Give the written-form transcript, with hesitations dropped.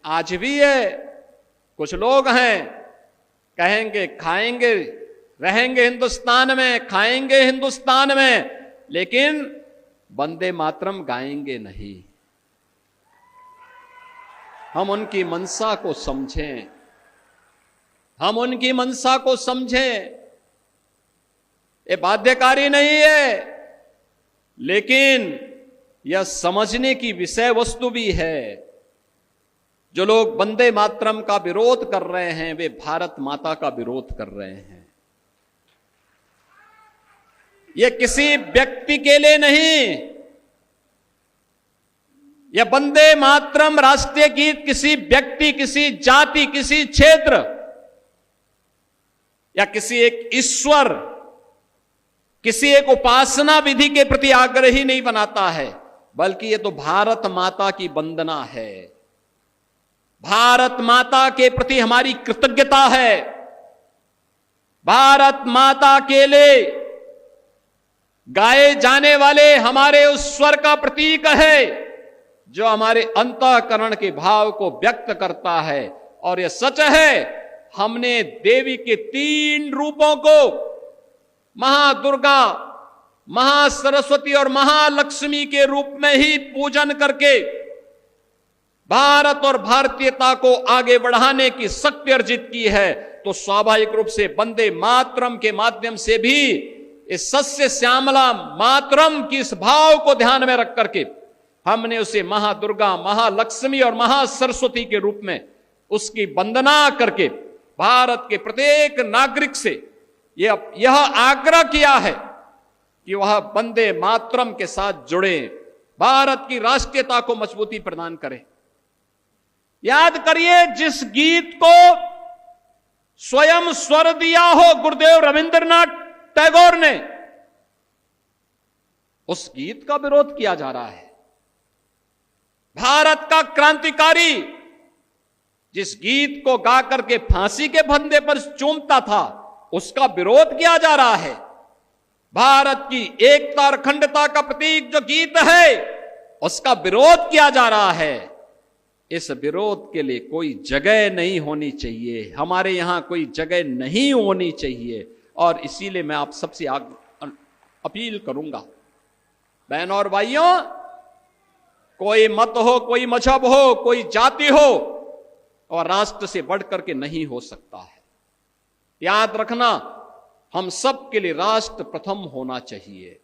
आज भी है, कुछ लोग हैं कहेंगे खाएंगे रहेंगे हिंदुस्तान में, खाएंगे हिंदुस्तान में, लेकिन वंदे मातरम गाएंगे नहीं। हम उनकी मंशा को समझें, हम उनकी मंशा को समझें। ये बाध्यकारी नहीं है, लेकिन यह समझने की विषय वस्तु भी है। जो लोग वंदे मातरम का विरोध कर रहे हैं, वे भारत माता का विरोध कर रहे हैं। यह किसी व्यक्ति के लिए नहीं, यह वंदे मातरम राष्ट्रीय गीत किसी व्यक्ति, किसी जाति, किसी क्षेत्र या किसी एक ईश्वर, किसी एक उपासना विधि के प्रति आग्रही नहीं बनाता है, बल्कि यह तो भारत माता की वंदना है। भारत माता के प्रति हमारी कृतज्ञता है। भारत माता के लिए गाए जाने वाले हमारे उस स्वर का प्रतीक है जो हमारे अंतःकरण के भाव को व्यक्त करता है। और यह सच है, हमने देवी के 3 रूपों को, महादुर्गा, महासरस्वती और महालक्ष्मी के रूप में ही पूजन करके भारत और भारतीयता को आगे बढ़ाने की शक्ति अर्जित की है। तो स्वाभाविक रूप से वंदे मातरम के माध्यम से भी इस सस्य श्यामला मातरम की इस भाव को ध्यान में रख करके हमने उसे महादुर्गा, महालक्ष्मी और महासरस्वती के रूप में उसकी वंदना करके भारत के प्रत्येक नागरिक से यह आग्रह किया है कि वह वंदे मातरम के साथ जुड़े, भारत की राष्ट्रीयता को मजबूती प्रदान करें। याद करिए, जिस गीत को स्वयं स्वर दिया हो गुरुदेव रविंद्रनाथ टैगोर ने, उस गीत का विरोध किया जा रहा है। भारत का क्रांतिकारी जिस गीत को गा करके फांसी के फंदे पर चूमता था, उसका विरोध किया जा रहा है। भारत की एकता और अखंडता का प्रतीक जो गीत है, उसका विरोध किया जा रहा है। इस विरोध के लिए कोई जगह नहीं होनी चाहिए, हमारे यहां कोई जगह नहीं होनी चाहिए। और इसीलिए मैं आप सबसे अपील करूंगा, बहनों और भाइयों, कोई मत हो, कोई मजहब हो, कोई जाति हो, और राष्ट्र से बढ़ करके नहीं हो सकता है। याद रखना, हम सब के लिए राष्ट्र प्रथम होना चाहिए।